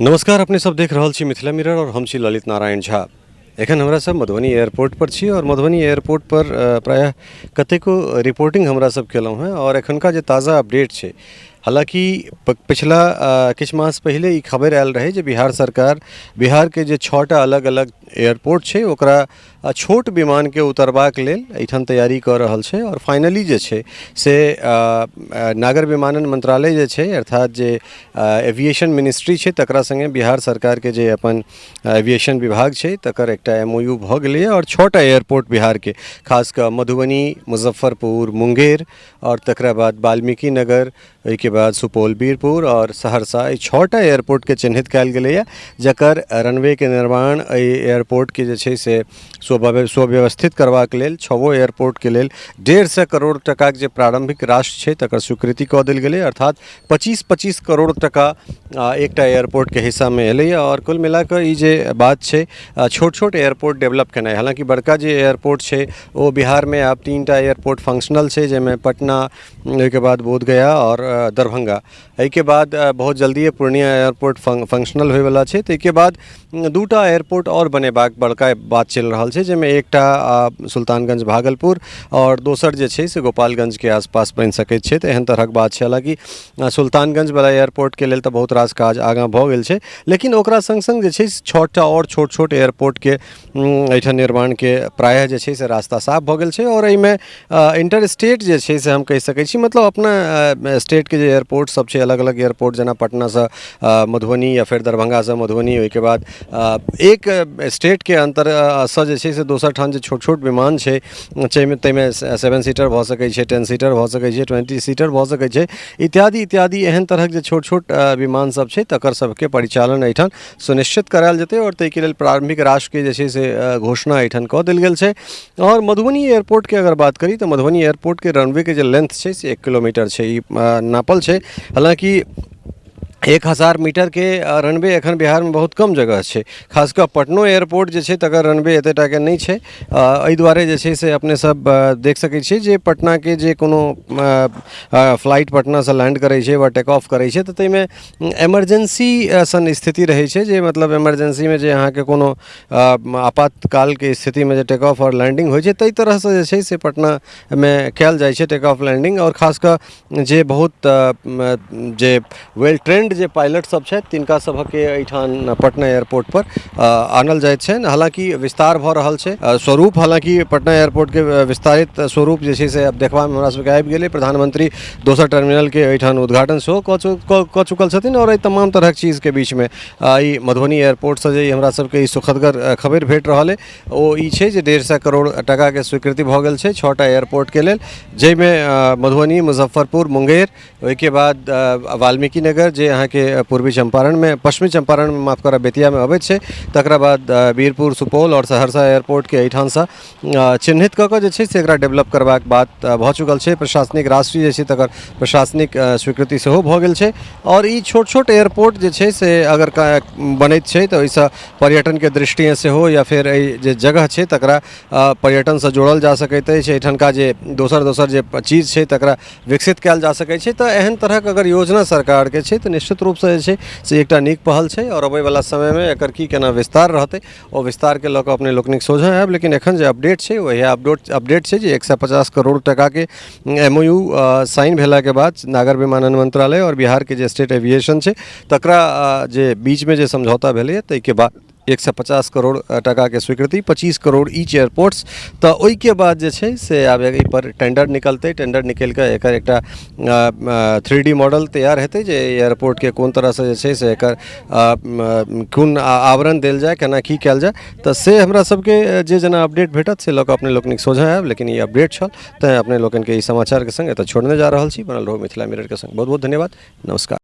नमस्कार, अपने सब देख रहल छी मिथिला मिरर और हम छी ललित नारायण झा। एखन हमरा सब मधुबनी एयरपोर्ट पर छी और मधुबनी एयरपोर्ट पर प्रायः कतेको रिपोर्टिंग हमरा सब केलहुँ हैं और एखनका जे ताज़ा अपडेट छै, हालांकि पिछला किछु मास पहिले ई खबर आयल रहे जे बिहार सरकार बिहार के जे 6टा अलग अलग एयरपोर्ट छै ओकरा छोट विमान के उतरबाक लेल एहिठाम तैयारी कऽ रहल छै और फाइनली जे छै से नागर विमानन मंत्रालय जे छै अर्थात जे एविएशन मिनिस्ट्री छै तकरा संगे बिहार सरकार के जे अपन एविएशन विभाग छै तकर एकटा MOU भऽ गेलैए और 6टा एयरपोर्ट बिहार के खास कऽ मधुबनी, मुजफ्फरपुर, मुंगेर और तकरा बाद वाल्मीकि नगर, ओहिके बाद सुपौल, बीरपुर और सहरसा, ई 6टा एयरपोर्ट के चिन्हित कयल गेलैए जकर रनवे के निर्माण एयरपोर्ट के जे छै से सुव्यवस्थित करबाक लेल 6 एयरपोर्ट के लेल 150 करोड़ टका के जे प्रारंभिक राशि छै तकर स्वीकृति कऽ देल गेलै, अर्थात 25-25 करोड़ टका एकटा एयरपोर्ट के हिस्सा में एलैए। और कुल मिला कऽ ई जे बात छै छोट छोट एयरपोर्ट डेवलप केनाइ, हालांकि बड़का जे एयरपोर्ट छै वो बिहार में आब 3टा एयरपोर्ट फंक्शनल छै, जाहिमे पटना, ओहिके बाद बोधगया और दरभंगा, एहिके बाद बहुत जल्दी पूर्णिया एयरपोर्ट फंक्शनल होयवला छै। ताहिके बाद 2टा एयरपोर्ट और बनेबाक बड़का बात चलि रहल छै, जाहिमे एकटा सुल्तानगंज भागलपुर और दोसर जे छै से गोपालगंज के आसपास बनि सकैत छै। तऽ एहन तरहक बात छै, हालांकि सुल्तानगंज वाला एयरपोर्ट के लेल तऽ बहुत रास काज आगाँ भऽ गेल छै, लेकिन ओकरा संग संग जे छै 6टा और छोट छोट एयरपोर्ट के एहिठाम निर्माण के प्रायः जे छै से रास्ता साफ भऽ गेल छै। और एहिमे इंटर स्टेट जे छै से हम कहि सकै छी, मतलब अपना स्टेट के जे एयरपोर्ट सब छै, अलग अलग एयरपोर्ट जेना पटना से मधुबनी या फिर दरभंगा से मधुबनी, ओहिके बाद एक स्टेट के अंतर से जे छै से दोसर ठाम जे छोट छोट विमान छै ताहिमे 7 सीटर भऽ सकै छै, 10 सीटर भऽ सकै छै, 20 सीटर भऽ सकै छै, इत्यादि इत्यादि एहन तरहक जे छोट छोट विमान सब छै तकर सबके परिचालन एहिठाम सुनिश्चित करायल जेतै और ताहिके लेल प्रारंभिक राशि के जे छै से घोषणा एहिठाम कऽ देल गेल छै। और मधुबनी एयरपोर्ट के अगर बात करी तऽ मधुबनी एयरपोर्ट के रनवे के जे लेंथ छै से 1 किलोमीटर छै, ई नापल छै। हालांकि 1000 मीटर के रनवे एखन बिहार में बहुत कम जगह छै, खासकर पटनो एयरपोर्ट जे छै तकर रनवे एतेटा के नहीं छै। एहि दुआरे जे छै से अपने सब देख सकै छियै जे पटना के जे कोनो फ्लाइट पटना से लैंड करै छै वा टेक ऑफ करै छै तऽ ताहिमे इमरजेंसी सन स्थिति रहै छै, जे मतलब इमरजेंसी में जे अहाँके कोनो आपातकाल के स्थिति में जे टेक ऑफ और लैंडिंग होइ छै, ताहि तरह से जे छै से पटना में कयल जाइ छै टेक ऑफ लैंडिंग। और खासकर जे बहुत जे वेल ट्रेंड जे पायलट सब छै तिनका सबके एहिठाम पटना एयरपोर्ट पर आनल जाइत छै। हालांकि विस्तार भऽ रहल छै, स्वरूप हालांकि पटना एयरपोर्ट के विस्तारित स्वरूप जे छै से अब देखबा में हमरा सबके आबि गेलै। प्रधानमंत्री दोसर टर्मिनल के एहिठाम उद्घाटन सेहो कऽ चुकल छथिन और एहि तमाम तरहक चीज के बीच में ई मधुबनी एयरपोर्ट से जे हमरा सबके ई सुखदगर खबर भेट रहल है ओ ई छै जे 150 करोड़ टका के स्वीकृति भऽ गेल छै 6टा एयरपोर्ट के लेल, जाहिमे मधुबनी, मुजफ्फरपुर, मुंगेर, ओहिके बाद वाल्मीकि नगर जे के पूर्वी चंपारण में, पश्चिमी चंपारण में माफ करब बेतिया में अबैत छै, तकरा बाद बीरपुर, सुपौल और सहरसा एयरपोर्ट के एहिठाम से चिन्हित कऽ कऽ जे छै से एकरा डेवलप करबाक बात भऽ चुकल छै। प्रशासनिक राशि जे छै तकर प्रशासनिक स्वीकृति सेहो भऽ गेल छै। और ई छोट छोट एयरपोर्ट जे छै से अगर बनैत छै तऽ ओहिसँ पर्यटन के दृष्टिए सेहो या फिर जे जगह छै तकरा पर्यटन से जोड़ल जा सकैत अछि, एहिठामका जे दोसर दोसर जे चीज छै तकरा विकसित कयल जा सकैत छै। तऽ एहन तरहक अगर योजना सरकार के छै तऽ निश्चित रूप से जे छै से एकटा नीक पहल छै और अबै वाला समय में एकर की केना विस्तार रहतै ओ विस्तार के लऽ कऽ अपने लोकनिक सोझा आयब। लेकिन एखन जे अपडेट छै वही अपडेट छै जे 150 करोड़ टका के MOU साइन भेला के बाद नागर विमानन मंत्रालय और बिहार के जे स्टेट एविएशन छै तकरा जे बीच में जे समझौता भेलै ताहिके बाद 150 करोड़ टका के स्वीकृति, 25 करोड़ ईच एयरपोर्ट्स। तो ओहिके बाद जे छै से आब एहि पर टेंडर निकलतै, टेंडर निकल कऽ एकर एकटा 3D मॉडल तैयार हेतै जे एयरपोर्ट के कोन तरह से जे छै से एकर कोन आवरण देल जाय, केना की कयल जाय, तऽ से हमरा सबके जे जेना अपडेट भेटत से लऽ कऽ अपने लोकनिक सोझा आयब। लेकिन ई अपडेट छल तैँ अपने लोकनि के ई समाचार के संग एतऽ छोड़ने जा रहल छी। बनल रहू मिथिला मिरर के संग। बहुत बहुत धन्यवाद, नमस्कार।